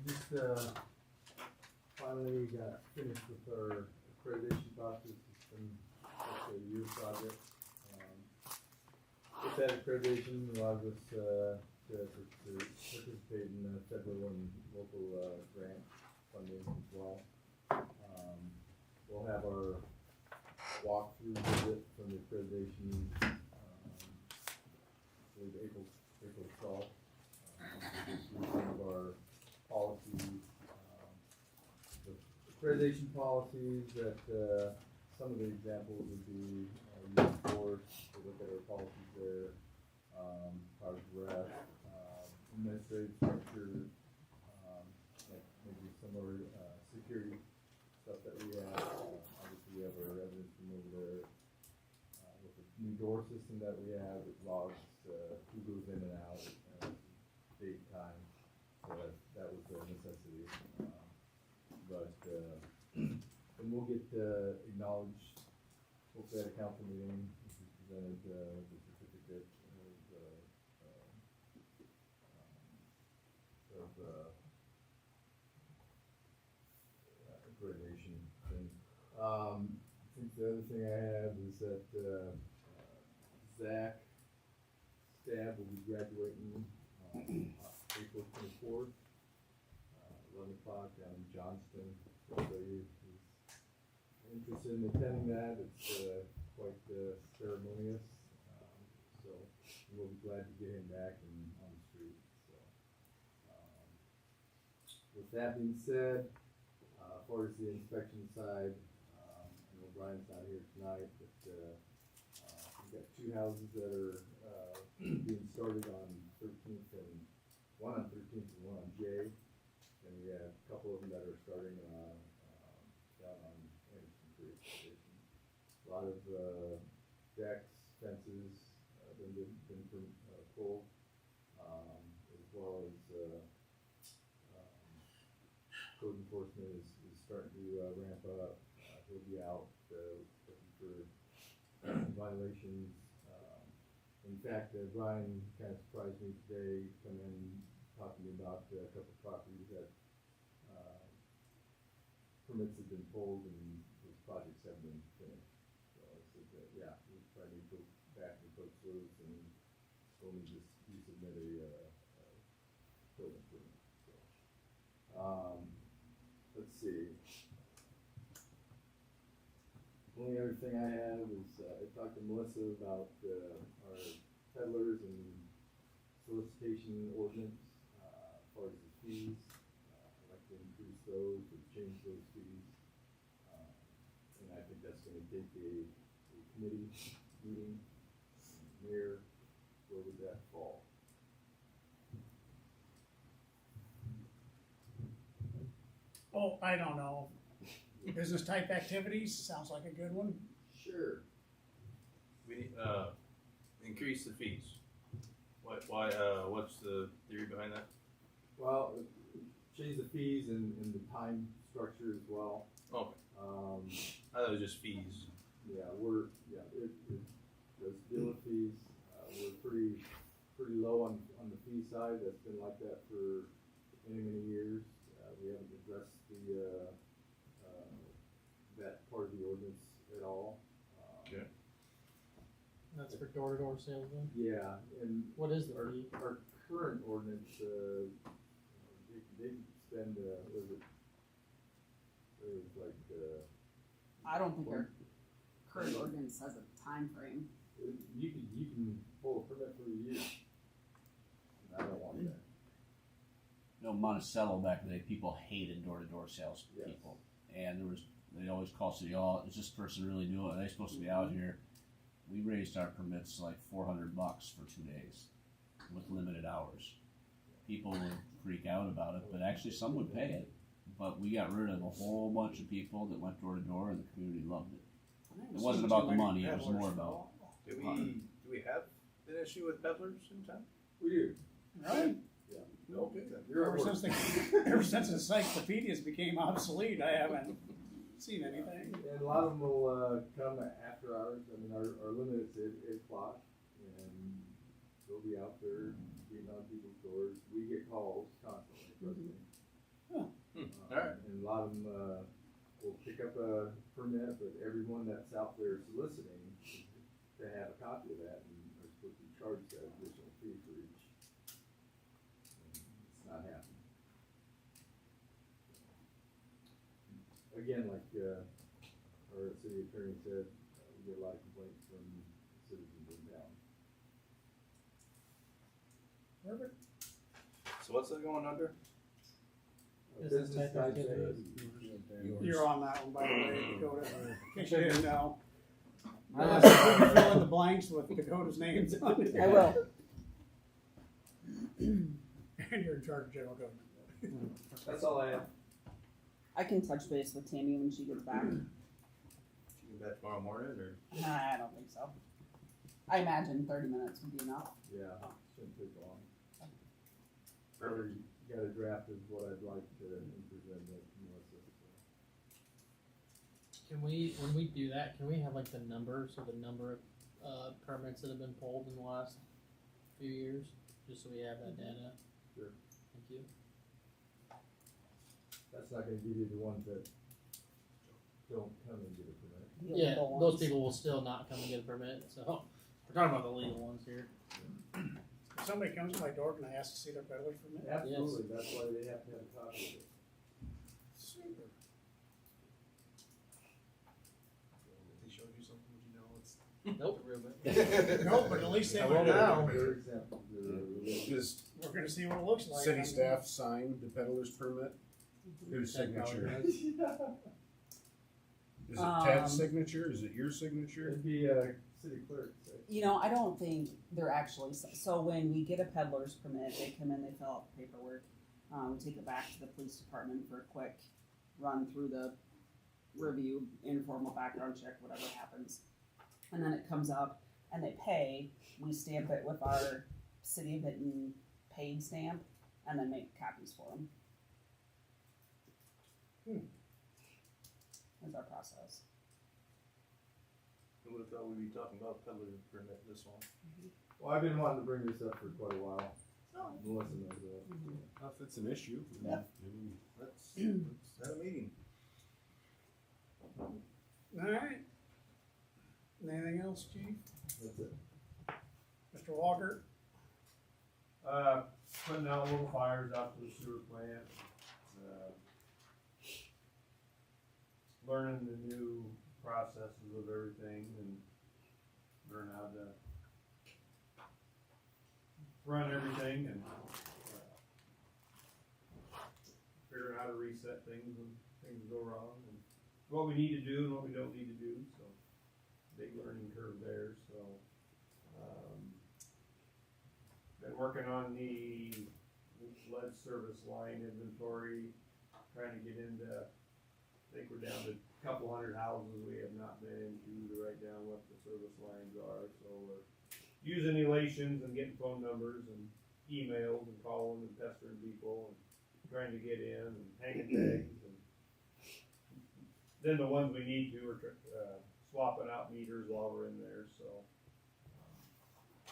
just, finally got finished with our accreditation process. It's been actually a year project. With that accreditation allows us, to participate in federal and local, grant funding as well. We'll have our walkthrough visit from the accreditation, April 12th. Some of our policies, the accreditation policies that, some of the examples would be, youth sports, to look at our policies there, cars rest, administrative structure, like maybe similar, security stuff that we have. Obviously we have our evidence from over there. With the new door system that we have, it logs, who goes in and out, date, time, so that was a necessity. And we'll get, acknowledged, hopefully at a council meeting, this is presented, the certificate of accreditation thing. I think the other thing I have is that, Zach Stab will be graduating, April 24th. o'clock down in Johnston. So if he's interested in attending that, it's quite ceremonious. So we'll be glad to get him back and on the street. So with that being said, as far as the inspection side, I know Brian's not here tonight, but we've got 2 houses that are being started on 13th and one on 13th and one on J. And we have a couple of them that are starting down on Anderson Creek Station. A lot of decks, fences, been pulled, as well as code enforcement is starting to ramp up. He'll be out looking for violations. In fact, Brian kind of surprised me today, come in talking to me about a couple of properties that permits have been pulled and those projects haven't been finished. So I said that, yeah, we probably need to go back and post those and still need to resubmit a building permit. So, let's see. The only other thing I have is I talked to Melissa about our peddlers and solicitation ordinance as far as the fees. I'd like to increase those or change those fees. And I think that's going to take a committee meeting. Where would that fall? Oh, I don't know. Business type activities, sounds like a good one. Sure. We need, increase the fees. Why, what's the theory behind that? Well, change the fees and the time structure as well. Okay. I thought it was just fees. Yeah, it does deal with fees. We're pretty low on the fee side. That's been like that for many years. We haven't addressed that part of the ordinance at all. Okay. That's for door-to-door sales then? Yeah, and what is the our, fee? our current ordinance, they spend, was it was like, I don't think our current ordinance has a time frame. you can pull a permit for a year. And I don't want that. You know, Monticello back in the day, people hated door-to-door sales people. And they always called city, oh, is this person really doing it? Are they supposed to be out here? We raised our permits like $400 for 2 days with limited hours. People would freak out about it, but actually some would pay it. But we got rid of a whole bunch of people that went door to door, and the community loved it. It wasn't about the money; it was more about. Do we have an issue with peddlers in town? We do. Really? Yeah. Okay. Ever since the encyclopedias became obsolete, I haven't seen anything. And a lot of them will come after hours. I mean, our limit is 8 o'clock, and they'll be out there beating on people's doors. We get calls constantly. All right. And a lot of them will pick up a permit, but everyone that's out there soliciting to have a copy of that and are supposed to be charged that additional fee for each. And it's not happening. Again, like our city attorney said, we get a lot of complaints from citizens in town. Perfect. So what's that going under? Business type You're on that one, by the way, Dakota. In case you didn't know. You can fill in the blanks with Dakota's names on it. I will. And you're in charge of general government. That's all I have. I can touch base with Tammy when she gets back. She get back tomorrow morning, or? I don't think so. I imagine 30 minutes would be enough. Yeah, shouldn't take long. Already got a draft of what I'd like to present to Melissa. Can we, when we do that, can we have like the number, so the number of permits that have been pulled in the last few years, just so we have that data? Sure. Thank you. That's not gonna give you the ones that don't come and get a permit. Yeah, those people will still not come and get a permit, so we're talking about the legal ones here. If somebody comes to my door, can I ask to see their peddler's permit? Absolutely, that's why they have to have a copy of it. They showed you something, would you know it's? Nope. No, but at least they How would about know. now? Does We're gonna see what it looks like. city staff sign the peddler's permit? Whose signature? Is it Ted's signature? Is it your signature? It'd be, city clerk. You know, I don't think they're actually, so when we get a peddler's permit, they come in, they fill out the paperwork. We take it back to the police department for a quick run through the review, informal background check, whatever happens. And then it comes up and they pay, we stamp it with our City of Benton paid stamp and then make copies for them. That's our process. Who would have thought we'd be talking about peddler permit this one? Well, I've been wanting to bring this up for quite a while. Melissa knows that. If it's an issue, Yeah. maybe Let's have a meeting. Alright. Anything else, chief? That's it. Mr. Walker? Putting out little fires out to the sewer plant. Learning the new processes of everything and learn how to run everything and figuring how to reset things when things go wrong and what we need to do and what we don't need to do. So big learning curve there. So been working on the lead service line inventory, trying to get into. I think we're down to a couple hundred houses we have not been into to write down what the service lines are. So we're using elations and getting phone numbers and emails and calling and pestering people and trying to get in and hanging tags. And then the ones we need to are swapping out meters while we're in there. So.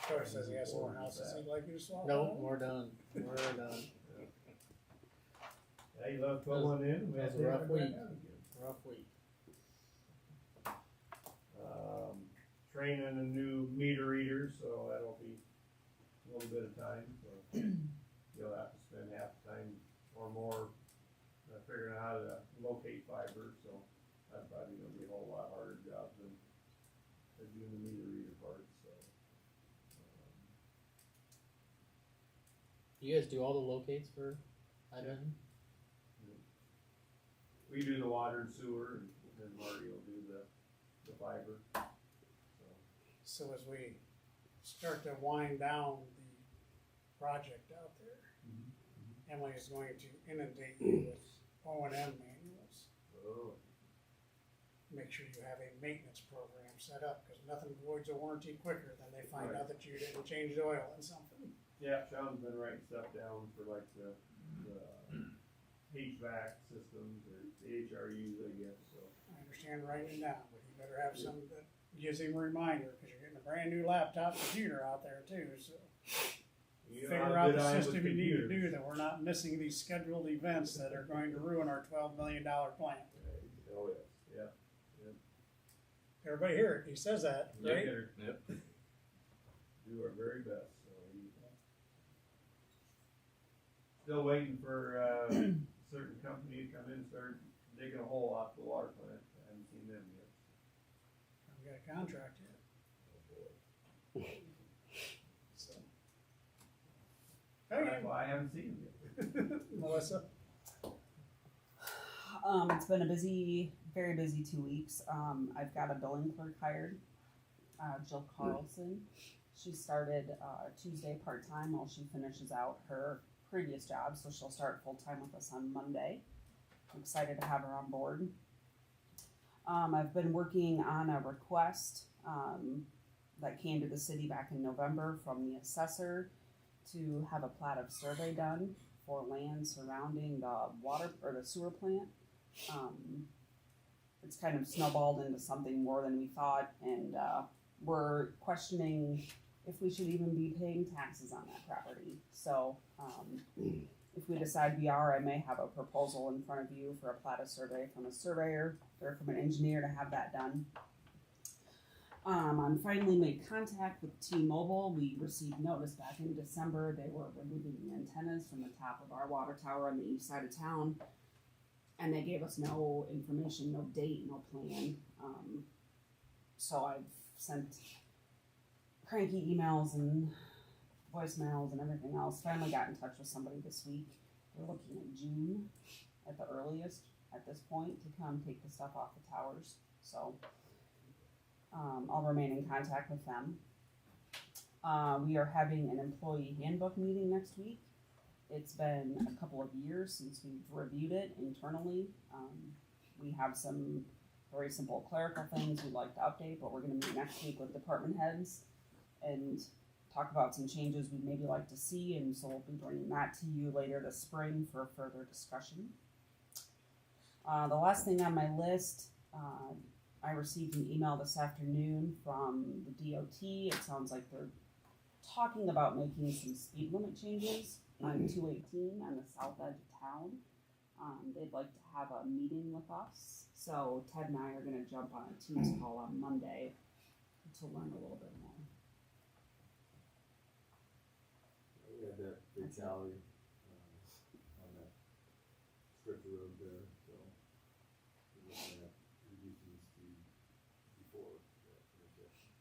Troy says he has some more houses he'd like you to swap. No, we're done. We're done. Yeah, you love put one in. We It was have a to rough have it back week. out again. Rough week. Training a new meter reader, so that'll be a little bit of time. So you'll have to spend half the time or more figuring out how to locate fiber. So that's probably gonna be a whole lot harder job than doing the meter reader part. So You guys do all the locates for Ivan? we do the water and sewer, and then Marty will do the fiber. So as we start to wind down the project out there, Emily is going to inundate you with O&M manuals. Oh. Make sure you have a maintenance program set up, because nothing voids a warranty quicker than they find out that you didn't change the oil in something. Yeah, Sean's been writing stuff down for like the HVAC systems or the HRUs, I guess, so. I understand writing it down, but you better have something that gives him a reminder, because you're getting a brand new laptop computer out there too, so. You know Figure how out good the I am with system you need to computers. do, that we're not missing these scheduled events that are going to ruin our $12 million plan. Oh, yes, yeah. Everybody hear it, he says that, right? Yep. Do our very best, so. Still waiting for, certain company to come in and start digging a hole off the water plant. I haven't seen them yet. We got a contract yet. So. Okay. Well, I haven't seen them yet. Melissa? It's been a busy, very busy 2 weeks. I've got a billing clerk hired, Jill Carlson. She started Tuesday part-time while she finishes out her previous job, so she'll start full-time with us on Monday. I'm excited to have her on board. I've been working on a request that came to the city back in November from the assessor to have a plat of survey done for land surrounding the water or the sewer plant. It's kind of snowballed into something more than we thought, and we're questioning if we should even be paying taxes on that property. So if we decide we are, I may have a proposal in front of you for a plat of survey from a surveyor or from an engineer to have that done. I finally made contact with T-Mobile. We received notice back in December. They were removing the antennas from the top of our water tower on the east side of town. and they gave us no information, no date, no plan. So I've sent cranky emails and voicemails and everything else. Finally got in touch with somebody this week. They're looking at June at the earliest at this point to come take the stuff off the towers. So I'll remain in contact with them. We are having an employee handbook meeting next week. It's been a couple of years since we've reviewed it internally. We have some very simple clerical things we'd like to update, but we're going to meet next week with department heads and talk about some changes we'd maybe like to see, and so we'll be bringing that to you later this spring for further discussion. The last thing on my list, I received an email this afternoon from the DOT. It sounds like they're talking about making some speed limit changes on 218 on the south edge of town. They'd like to have a meeting with us. So Ted and I are going to jump on a Teams call on Monday to learn a little bit more. We had that fatality on that stretch of road there, so we're looking at reducing the speed before that intersection.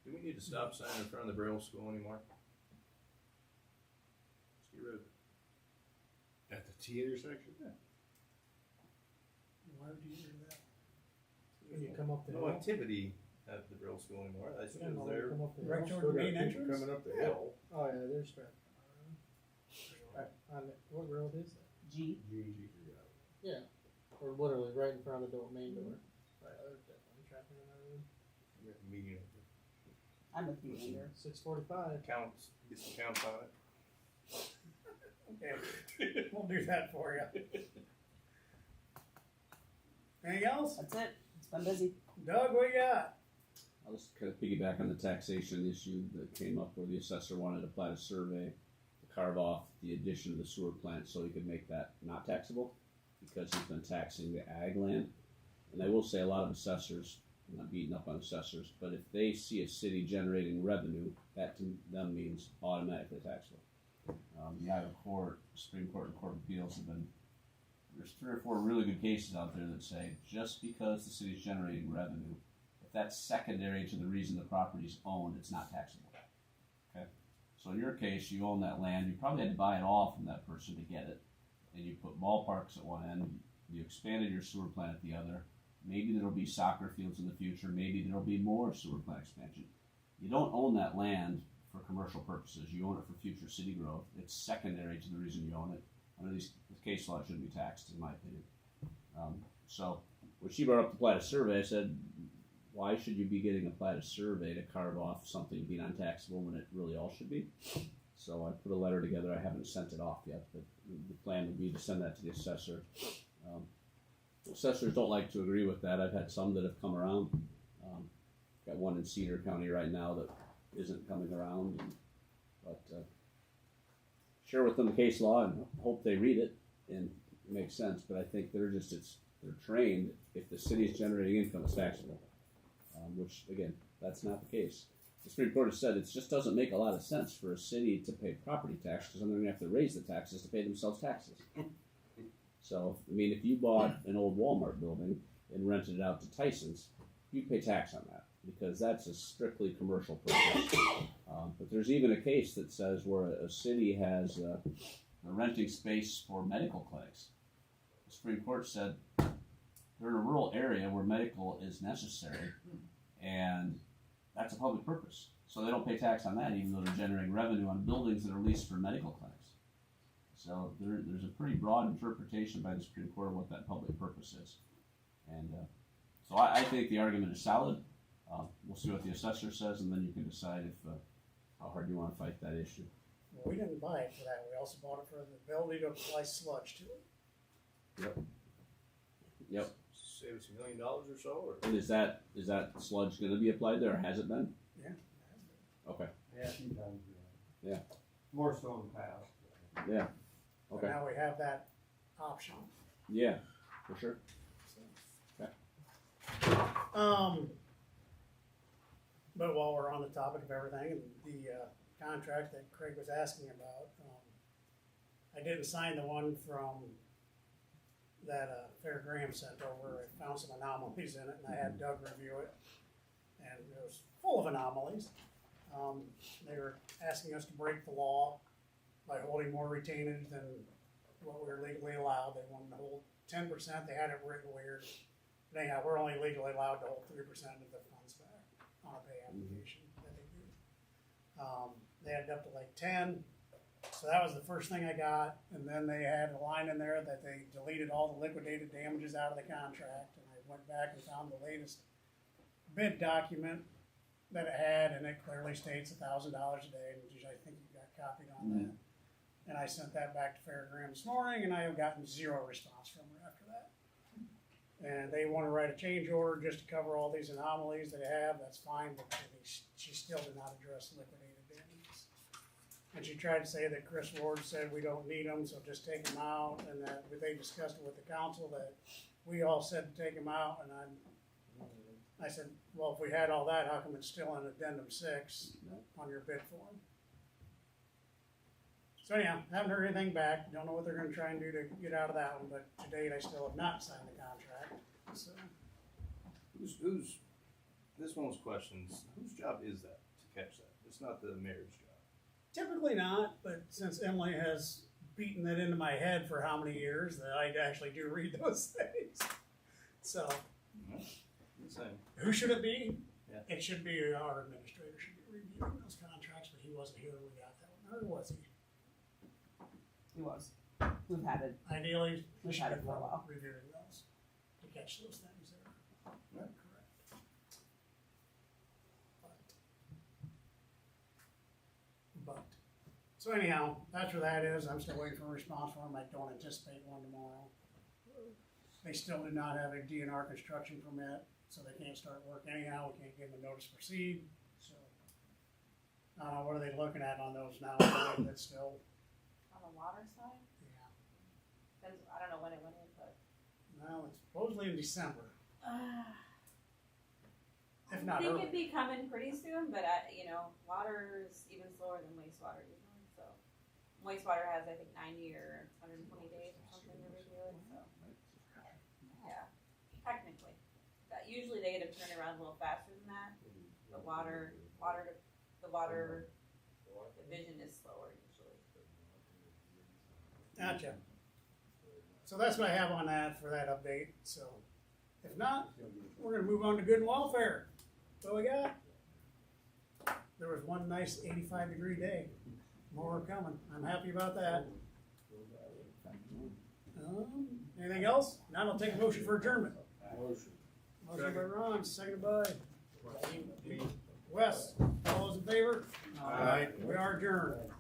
Do we need a stop sign in front of the Braille School anymore? Let's get rid of it. At the T intersection? Yeah. Why would you do that? When you come up the No hill. activity at the Braille School anymore. That's Yeah, was no, there. come up the Right hill. toward the main entrance? Coming up the hill. Oh yeah, there's that. On the, what road is that? G. Yeah, or literally right in front of the main door. Right, there's that one traffic on that road. We have a meeting. I'm with you, Andrew. 6:45. Counts. Get some counts on it. Okay, we'll do that for you. Anything else? That's it. It's been busy. Doug, what you got? I'll just kind of piggyback on the taxation issue that came up where the assessor wanted to plat a survey to carve off the addition of the sewer plant so he could make that not taxable because he's been taxing the ag land. And I will say a lot of assessors, I'm not beating up on assessors, but if they see a city generating revenue, that to them means automatically taxable. The Iowa Court, Supreme Court, and Court of Appeals have been, there's 3 or 4 really good cases out there that say just because the city's generating revenue, if that's secondary to the reason the property's owned, it's not taxable. Okay? So in your case, you own that land, you probably had to buy it all from that person to get it, and you put ballparks at one end, you expanded your sewer plant at the other, maybe there'll be soccer fields in the future, maybe there'll be more sewer plant expansion. You don't own that land for commercial purposes, you own it for future city growth, it's secondary to the reason you own it. Under this case law, it shouldn't be taxed, in my opinion. So when she brought up the plat of survey, I said, why should you be getting a plat of survey to carve off something being untaxable when it really all should be? So I put a letter together. I haven't sent it off yet, but the plan would be to send that to the assessor. Assessors don't like to agree with that. I've had some that have come around. Got one in Cedar County right now that isn't coming around, but share with them the case law and hope they read it and it makes sense. But I think they're trained if the city is generating income, it's taxable, which again, that's not the case. The Supreme Court has said it just doesn't make a lot of sense for a city to pay property tax because then they're going to have to raise the taxes to pay themselves taxes. So, I mean, if you bought an old Walmart building and rented it out to Tyson's, you'd pay tax on that because that's a strictly commercial purpose. But there's even a case that says where a city has a renting space for medical clinics. The Supreme Court said they're in a rural area where medical is necessary, and that's a public purpose. So they don't pay tax on that, even though they're generating revenue on buildings that are leased for medical clinics. So there's a pretty broad interpretation by the Supreme Court of what that public purpose is. And so I think the argument is solid. We'll see what the assessor says, and then you can decide if how hard you want to fight that issue. Well, we didn't buy it for that. We also bought it for the ability to apply sludge to it. Yep. Save us $1 million or so, or? And is that sludge going to be applied there, or has it been? Yeah. Okay. Yeah, a few times. Yeah. More so in the past. Yeah. But Okay. now we have that option. Yeah, for sure. Okay. But while we're on the topic of everything, and the contract that Craig was asking about. I didn't sign the one from that Fair Graham sent over. I found some anomalies in it, and I had Doug review it, and it was full of anomalies. They were asking us to break the law by holding more retainage than what we were legally allowed. They wanted to hold 10%. They had it written weird. But anyhow, we're only legally allowed to hold 3% of the funds back on a pay application that they do. They had it up to like 10. So that was the first thing I got. And then they had a line in there that they deleted all the liquidated damages out of the contract. And I went back and found the latest bid document that it had, and it clearly states $1,000 a day. And I think you got copied on that. And I sent that back to Fairgraham this morning, and I have gotten zero response from her after that. And they want to write a change order just to cover all these anomalies they have. That's fine, but she still did not address liquidated damages. And she tried to say that Chris Ward said we don't need them, so just take them out, and that they discussed it with the council that we all said to take them out, and I said, well, if we had all that, how come it's still in addendum 6 on your bid form? So anyhow, haven't heard anything back. Don't know what they're gonna try and do to get out of that one, but to date, I still have not signed the contract, so. Who's, this one was questions, whose job is that to catch that? It's not the mayor's job. Typically not, but since Emily has beaten it into my head for how many years, that I actually do read those things. So, Insane. who should it be? Yeah. It should be our administrator should be reviewing those contracts, but he wasn't here when we got that one, or was he? He was. We've had it. Ideally, we We've should had have it for a while. reviewing those to catch those things there. Right. Correct. But, so anyhow, that's where that is. I'm still waiting for a response from them. I don't anticipate one tomorrow. They still do not have a DNR construction permit, so they can't start work anyhow. We can't give them a notice to proceed, so. What are they looking at on those now? That's still, On the water side? yeah, Depends, I don't know when it went in, but. well, it's supposedly in December. If I not think earlier. it'd be coming pretty soon, but water is even slower than wastewater usually, so. Wastewater has, I think, 90 or 120 days or something to review it, so. Yeah, technically. Usually they get them turned around a little faster than that, but the water division is slower usually. Gotcha. So that's what I have on that for that update, so. If not, we're gonna move on to good and welfare. What we got? There was one nice 85-degree day. More are coming. I'm happy about that. Anything else? Now I'll take a motion for adjournment. Motion. Motion by Ron, seconded by Wes. All those in favor? Aye. We are adjourned.